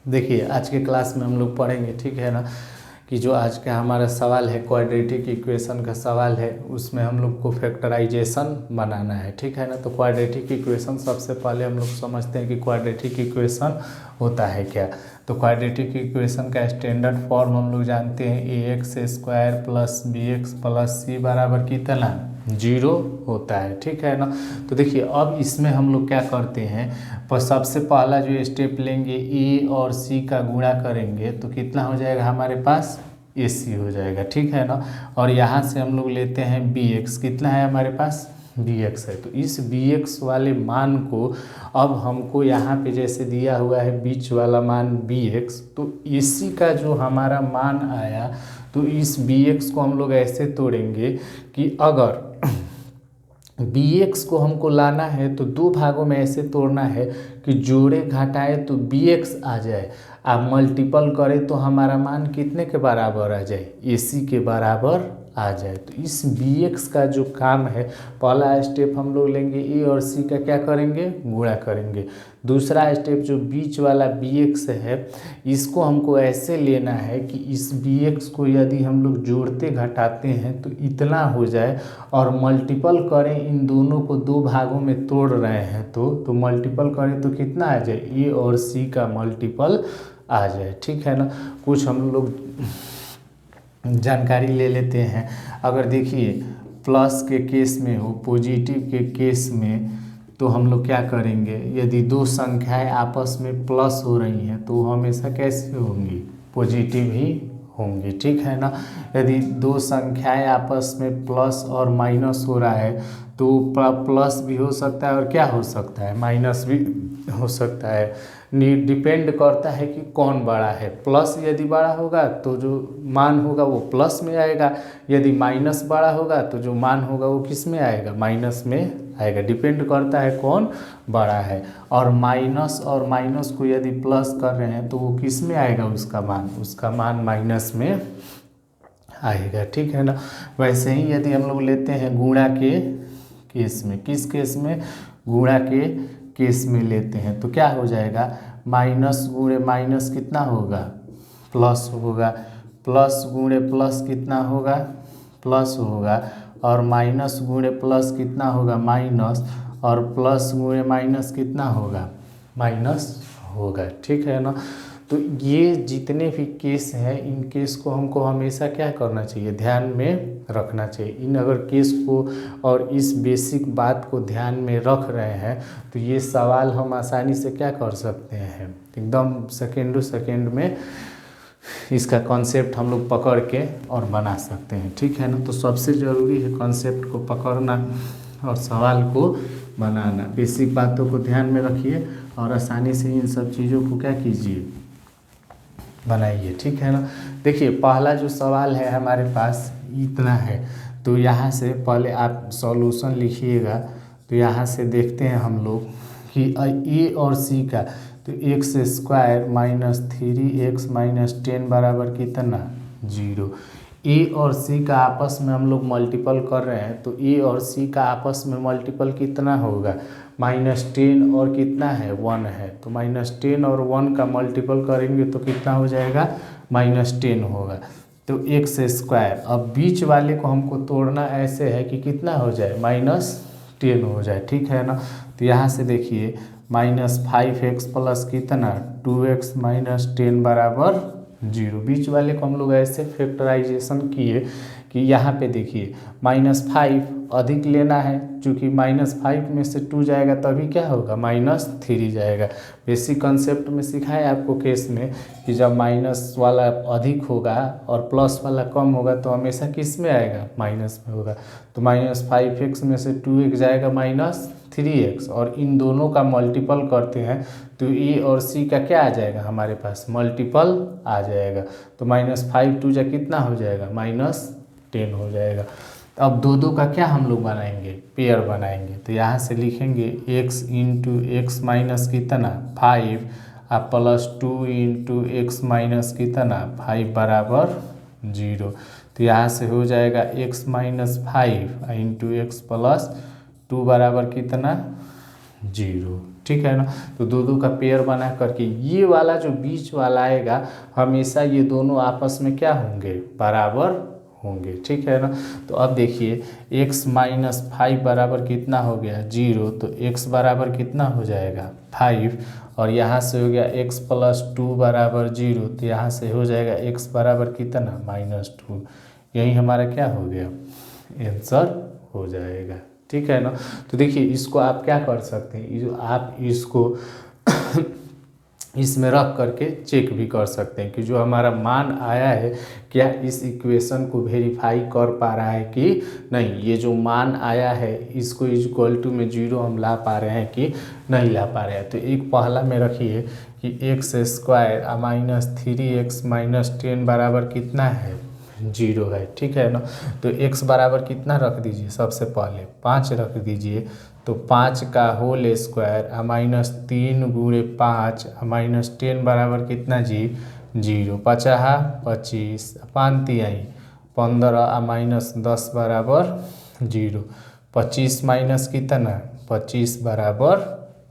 देखिए आज के क्लास में हम लोग पढ़ेंगे, ठीक है ना, कि जो आज का हमारा सवाल है क्वाड्रेटिक इक्वेशन का सवाल है, उसमें हम लोग को फैक्टराइजेशन बनाना है, ठीक है ना। तो क्वाड्रेटिक इक्वेशन सबसे पहले हम लोग समझते हैं कि क्वाड्रेटिक इक्वेशन होता है क्या। तो क्वाड्रेटिक इक्वेशन का स्टैंडर्ड फॉर्म हम लोग जानते हैं, a x square plus b x plus c बराबर कितना 0 होता है, ठीक है ना। तो देखिए अब इसमें हम लोग क्या करते हैं, पर सबसे पहला जो स्टेप लेंगे ए और सी का गुणा करेंगे तो कितना हो जाएगा हमारे पास ए सी हो जाएगा, ठीक है ना। और यहाँ से हम लोग लेते हैं बी एक्स, कितना है हमारे पास बी एक्स है। तो इस बी एक्स वाले मान को अब हमको यहाँ पे जैसे दिया हुआ है बीच वाला मान बी एक्स, तो इसी का जो हमारा मान आया, तो इस बी एक्स को हम लोग ऐसे तोड़ेंगे कि अगर बी एक्स को हमको लाना है तो दो भागों में ऐसे तोड़ना है कि जोड़े घटाए तो बी एक्स आ जाए, आप मल्टीपल करें तो हमारा मान कितने के बराबर आ जाए, ए सी के बराबर आ जाए। तो इस बी एक्स का जो काम है, पहला स्टेप हम लोग लेंगे ए और सी का क्या करेंगे गुणा करेंगे। दूसरा स्टेप जो बीच वाला बी एक्स है, इसको हमको ऐसे लेना है कि इस बी एक्स को यदि हम लोग जोड़ते घटाते हैं तो इतना हो जाए, और मल्टीपल करें, इन दोनों को दो भागों में तोड़ रहे हैं तो मल्टीपल करें तो कितना आ जाए, ए और सी का मल्टीपल आ जाए, ठीक है ना। कुछ हम लोग जानकारी ले लेते हैं। अगर देखिए प्लस के केस में हो, पॉजिटिव के केस में, तो हम लोग क्या करेंगे, यदि दो संख्याएं आपस में प्लस हो रही हैं तो हमेशा कैसे होंगी, पॉजिटिव ही होंगी, ठीक है ना। यदि दो संख्याएं आपस में प्लस और माइनस हो रहा है तो प्लस भी हो सकता है और क्या हो सकता है, माइनस भी हो सकता है। डिपेंड करता है कि कौन बड़ा है। प्लस यदि बड़ा होगा तो जो मान होगा वो प्लस में आएगा, यदि माइनस बड़ा होगा तो जो मान होगा वो किस में आएगा, माइनस में आएगा। डिपेंड करता है कौन बड़ा है। और माइनस को यदि प्लस कर रहे हैं तो वो किस में आएगा, उसका मान माइनस में आएगा, ठीक है ना। वैसे ही यदि हम लोग लेते हैं गुणा के केस में, किस केस में, गुणा के केस में लेते हैं तो क्या हो जाएगा, माइनस गुणे माइनस कितना होगा, प्लस होगा, प्लस गुणे प्लस कितना होगा, प्लस होगा, और माइनस गुणे प्लस कितना होगा, माइनस, और प्लस गुणे माइनस कितना होगा, माइनस होगा, ठीक है ना। तो ये जितने भी केस हैं, इन केस को हमको हमेशा क्या करना चाहिए, ध्यान में रखना चाहिए। इन अगर केस को और इस बेसिक बात को ध्यान में रख रहे हैं तो ये सवाल हम आसानी से क्या कर सकते हैं, एकदम सेकेंड में इसका कॉन्सेप्ट हम लोग पकड़ के और बना सकते हैं, ठीक है ना। तो सबसे ज़रूरी है कॉन्सेप्ट को पकड़ना और सवाल को बनाना। बेसिक बातों को ध्यान में रखिए और आसानी से इन सब चीज़ों को क्या कीजिए, बनाइए, ठीक है ना। देखिए पहला जो सवाल है हमारे पास इतना है, तो यहाँ से पहले आप सॉल्यूशन लिखिएगा। तो यहाँ से देखते हैं हम लोग कि ए और सी का, तो x square minus 3x minus 10 बराबर कितना 0। ए और सी का आपस में हम लोग मल्टीपल कर रहे हैं, तो ए और सी का आपस में मल्टीपल कितना होगा, -10 और कितना है 1 है, तो -10 और 1 का मल्टीपल करेंगे तो कितना हो जाएगा, -10 होगा। तो एक्स स्क्वायर, अब बीच वाले को हमको तोड़ना ऐसे है कि कितना हो जाए, -10 हो जाए, ठीक है ना। तो यहाँ से देखिए -5x प्लस कितना 2x माइनस 10 बराबर 0। बीच वाले को हम लोग ऐसे फैक्टराइजेशन किए कि यहाँ पे देखिए -5 अधिक लेना है, चूँकि -5 में से 2 जाएगा तभी क्या होगा, -3 जाएगा। बेसिक कंसेप्ट में सिखाया आपको केस में कि जब माइनस वाला अधिक होगा और प्लस वाला कम होगा तो हमेशा किस में आएगा, माइनस में होगा। तो -5x में से 2x जाएगा -3x, और इन दोनों का मल्टीपल करते हैं तो ए और सी का क्या आ जाएगा, हमारे पास मल्टीपल आ जाएगा। तो -5 2 जा कितना हो जाएगा, -10 हो जाएगा। अब दो का क्या हम लोग बनाएंगे, पेयर बनाएंगे। तो यहाँ से लिखेंगे x इंटू एक्स माइनस कितना 5 और प्लस 2 इंटू एक्स माइनस कितना 5 बराबर 0। तो यहाँ से हो जाएगा x minus 5 into x plus 2 बराबर कितना 0। ठीक है ना। तो दो दो का पेयर बना करके ये वाला जो बीच वाला आएगा हमेशा ये दोनों आपस में क्या होंगे, बराबर होंगे, ठीक है ना। तो अब देखिए x माइनस 5 बराबर कितना हो गया 0, तो x बराबर कितना हो जाएगा 5, और यहाँ से हो गया x प्लस 2 बराबर 0, तो यहाँ से हो जाएगा x बराबर कितना -2। यही हमारा क्या हो गया, आंसर हो जाएगा, ठीक है ना। तो देखिए इसको आप क्या कर सकते हैं, आप इसको इसमें रख करके चेक भी कर सकते हैं कि जो हमारा मान आया है क्या इस इक्वेशन को वेरीफाई कर पा रहा है कि नहीं, ये जो मान आया है इसको इक्वल टू में 0 हम ला पा रहे हैं कि नहीं ला पा रहे हैं। तो एक पहला में रखिए कि x स्क्वायर -3x - 10 बराबर कितना है 0 है, ठीक है ना। तो x बराबर कितना रख दीजिए, सबसे पहले 5 रख दीजिए, तो 5 का होल स्क्वायर -3 गुणे 5 -10 बराबर कितना जी 0, 50 25 5 तिहाई 15 -10 बराबर 0, 25 माइनस कितना 25 बराबर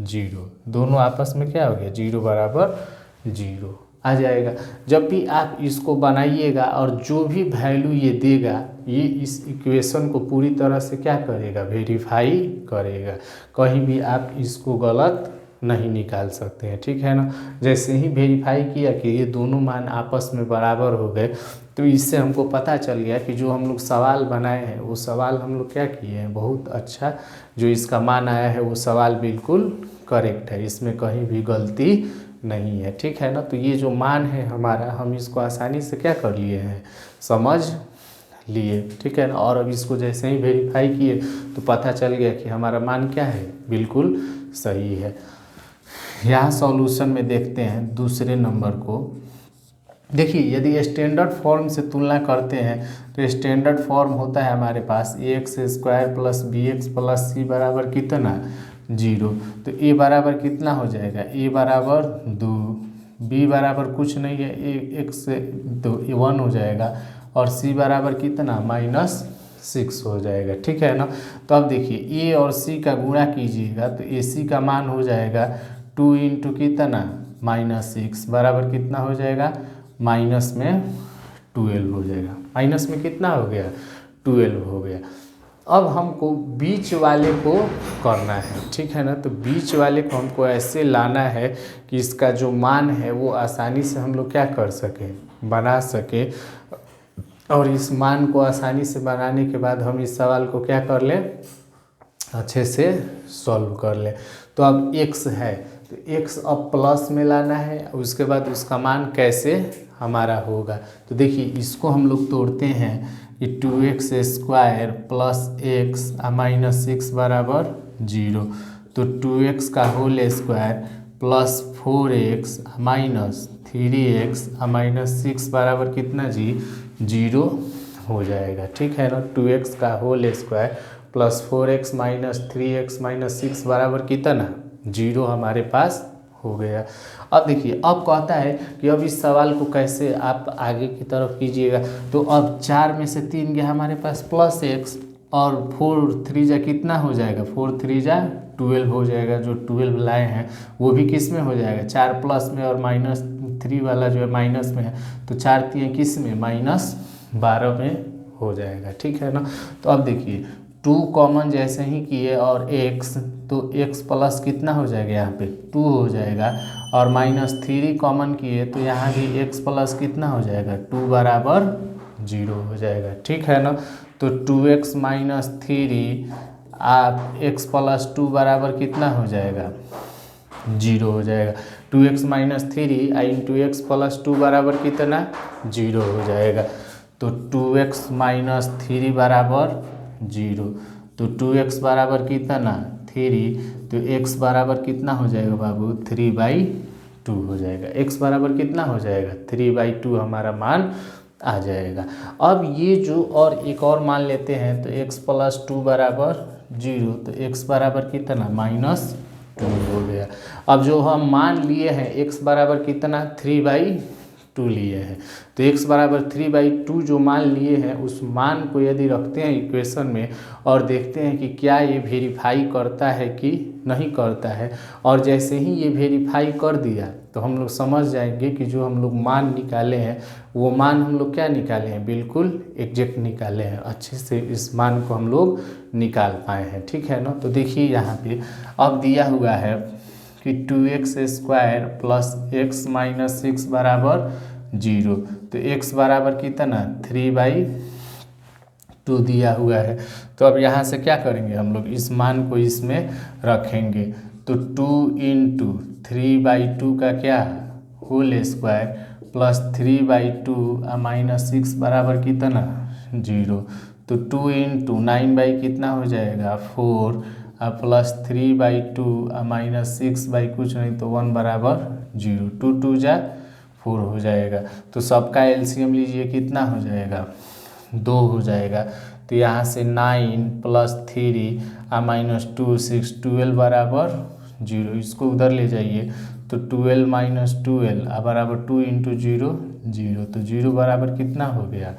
0, दोनों आपस में क्या हो गया 0 बराबर 0 आ जाएगा। जब भी आप इसको बनाइएगा और जो भी वैल्यू ये देगा ये इस इक्वेशन को पूरी तरह से क्या करेगा, वेरीफाई करेगा, कहीं भी आप इसको गलत नहीं निकाल सकते हैं, ठीक है ना। जैसे ही वेरीफाई किया कि ये दोनों मान आपस में बराबर हो गए, तो इससे हमको पता चल गया कि जो हम लोग सवाल बनाए हैं वो सवाल हम लोग क्या किए हैं, बहुत अच्छा जो इसका मान आया है वो सवाल बिल्कुल करेक्ट है, इसमें कहीं भी गलती नहीं है, ठीक है ना। तो ये जो मान है हमारा, हम इसको आसानी से क्या कर लिए हैं, समझ लिए, ठीक है ना। और अब इसको जैसे ही वेरीफाई किए तो पता चल गया कि हमारा मान क्या है, बिल्कुल सही है। यहाँ सॉल्यूशन में देखते हैं दूसरे नंबर को। देखिए यदि स्टैंडर्ड फॉर्म से तुलना करते हैं तो स्टैंडर्ड फॉर्म होता है हमारे पास ax square plus bx plus c बराबर कितना 0, तो a बराबर कितना हो जाएगा, a बराबर 2, b बराबर कुछ नहीं है, x से तो 1 हो जाएगा, और c बराबर कितना -6 हो जाएगा, ठीक है ना। तो अब देखिए a और c का गुणा कीजिएगा तो ac का मान हो जाएगा 2 इंटू कितना -6 बराबर कितना हो जाएगा, माइनस में 12 हो जाएगा, माइनस में कितना हो गया 12 हो गया। अब हमको बीच वाले को करना है, ठीक है ना। तो बीच वाले को हमको ऐसे लाना है कि इसका जो मान है वो आसानी से हम लोग क्या कर सकें, बना सके, और इस मान को आसानी से बनाने के बाद हम इस सवाल को क्या कर लें, अच्छे से सॉल्व कर लें। तो अब x है तो x अब प्लस में लाना है, उसके बाद उसका मान कैसे हमारा होगा। तो देखिए इसको हम लोग तोड़ते हैं कि 2x स्क्वायर प्लस x -6 बराबर 0, तो 2x का whole square plus 4x -3x -6 बराबर कितना जी 0 हो जाएगा, ठीक है ना। 2x का whole square plus 4x -3x -6 बराबर कितना 0 हमारे पास हो गया। अब देखिए अब कहता है कि अब इस सवाल को कैसे आप आगे की तरफ कीजिएगा। तो अब 4 में से 3 गया हमारे पास प्लस x, और 4 3 जा कितना हो जाएगा, 4 3 जा 12 हो जाएगा, जो 12 लाए हैं वो भी किस में हो जाएगा 4 प्लस में, और -3 वाला जो है माइनस में है, तो 4 3 किस में -12 में हो जाएगा, ठीक है ना। तो अब देखिए 2 कॉमन जैसे ही किए और x, तो x प्लस कितना हो जाएगा यहाँ पे 2 हो जाएगा, और -3 कॉमन किए तो यहाँ भी x प्लस कितना हो जाएगा 2 बराबर 0 हो जाएगा, ठीक है ना। तो 2x - 3 आप x प्लस 2 बराबर कितना हो जाएगा 0 हो जाएगा, 2x - 3 इंटू x प्लस 2 बराबर कितना 0 हो जाएगा, तो 2x - 3 बराबर 0, तो 2x बराबर कितना 3, तो x बराबर कितना हो जाएगा बाबू 3/2 हो जाएगा, x बराबर कितना हो जाएगा 3/2 हमारा मान आ जाएगा। अब ये जो और एक और मान लेते हैं तो x प्लस 2 बराबर 0, तो x बराबर कितना -2 हो गया। अब जो हम मान लिए हैं x बराबर कितना 3/2 2 लिए हैं। तो x बराबर 3/2 जो मान लिए हैं उस मान को यदि रखते हैं इक्वेशन में और देखते हैं कि क्या ये वेरीफाई करता है कि नहीं करता है, और जैसे ही ये वेरीफाई कर दिया तो हम लोग समझ जाएंगे कि जो हम लोग मान निकाले हैं वो मान हम लोग क्या निकाले हैं, बिल्कुल एग्जैक्ट निकाले हैं, अच्छे से इस मान को हम लोग निकाल पाए हैं। ठीक है ना। तो देखिए यहाँ पे अब दिया हुआ है कि 2x² प्लस x माइनस 6 बराबर 0। तो x बराबर कितना 3/2 दिया हुआ है। तो अब यहाँ से क्या करेंगे हम लोग, इस मान को इसमें रखेंगे। तो 2 × 3/2 का क्या होल स्क्वायर प्लस 3/2 माइनस 6 बराबर कितना 0। तो 2 × 9 कितना हो जाएगा 4 प्लस 3/2 माइनस 6 कुछ नहीं तो 1 बराबर 0। 2 2 जा 4 हो जाएगा। तो सबका एलसीएम लीजिए कितना हो जाएगा 2 हो जाएगा। तो यहाँ से 9 प्लस 3 माइनस 2 6 12 बराबर 0। इसको उधर ले जाइए तो 12 माइनस 12 बराबर 2 × 0 0। तो 0 बराबर कितना हो गया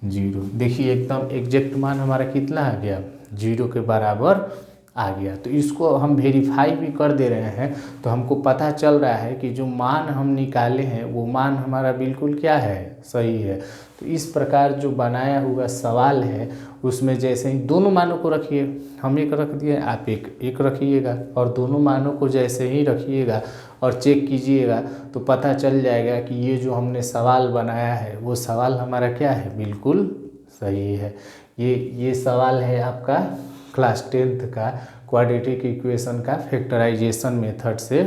0। देखिए एकदम एग्जैक्ट मान हमारा कितना आ गया 0 के बराबर आ गया। तो इसको हम वेरीफाई भी कर दे रहे हैं तो हमको पता चल रहा है कि जो मान हम निकाले हैं वो मान हमारा बिल्कुल क्या है सही है। तो इस प्रकार जो बनाया हुआ सवाल है उसमें जैसे ही दोनों मानों को रखिए, हम एक रख दिए आप एक रखिएगा, और दोनों मानों को जैसे ही रखिएगा और चेक कीजिएगा तो पता चल जाएगा कि ये जो हमने सवाल बनाया है वो सवाल हमारा क्या है बिल्कुल सही है। ये सवाल है आपका क्लास 10th का क्वाड्रेटिक इक्वेशन का फैक्टराइजेशन मेथड से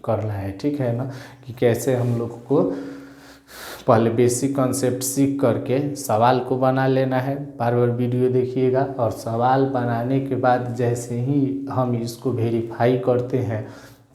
करना है। ठीक है ना, कि कैसे हम लोग को पहले बेसिक कॉन्सेप्ट सीख करके सवाल को बना लेना है। बार बार वीडियो देखिएगा और सवाल बनाने के बाद जैसे ही हम इसको वेरीफाई करते हैं,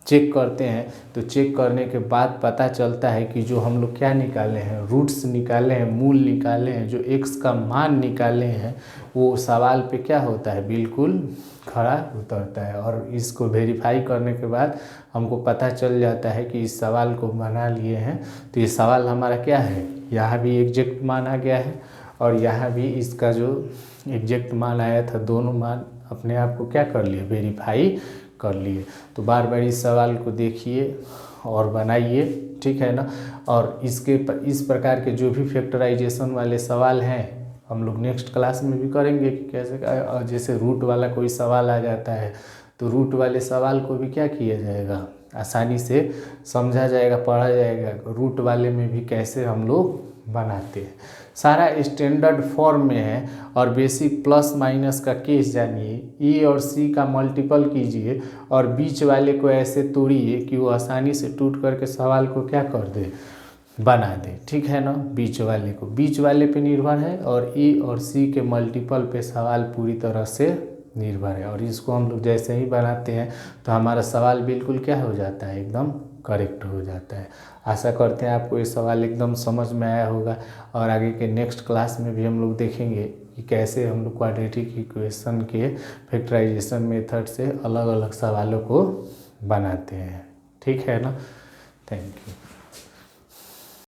चेक करते हैं, तो चेक करने के बाद पता चलता है कि जो हम लोग क्या निकाले हैं, रूट्स निकाले हैं, मूल निकाले हैं, जो x का मान निकाले हैं वो सवाल पे क्या होता है बिल्कुल खड़ा उतरता है। और इसको वेरीफाई करने के बाद हमको पता चल जाता है कि इस सवाल को बना लिए हैं तो ये सवाल हमारा क्या है, यहाँ भी एग्जैक्ट मान आ गया है और यहाँ भी इसका जो एग्जैक्ट मान आया था दोनों मान अपने आप को क्या कर लिए वेरीफाई कर लिए। तो बार बार इस सवाल को देखिए और बनाइए। ठीक है ना। और इस प्रकार के जो भी फैक्टराइजेशन वाले सवाल हैं हम लोग नेक्स्ट क्लास में भी करेंगे कि कैसे, जैसे रूट वाला कोई सवाल आ जाता है तो रूट वाले सवाल को भी क्या किया जाएगा, आसानी से समझा जाएगा, पढ़ा जाएगा। रूट वाले में भी कैसे हम लोग बनाते हैं सारा स्टैंडर्ड फॉर्म में है। और बेसिक प्लस माइनस का केस जानिए, ए और सी का मल्टीपल कीजिए और बीच वाले को ऐसे तोड़िए कि वो आसानी से टूट करके सवाल को क्या कर दे, बना दे। ठीक है ना। बीच वाले पे निर्भर है और ए और सी के मल्टीपल पे सवाल पूरी तरह से निर्भर है। और इसको हम लोग जैसे ही बनाते हैं तो हमारा सवाल बिल्कुल क्या हो जाता है, एकदम करेक्ट हो जाता है। आशा करते हैं आपको ये सवाल एकदम समझ में आया होगा और आगे के नेक्स्ट क्लास में भी हम लोग देखेंगे कि कैसे हम लोग क्वाड्रेटिक इक्वेशन के फैक्टराइजेशन मेथड से अलग अलग सवालों को बनाते हैं। ठीक है ना। Thank you.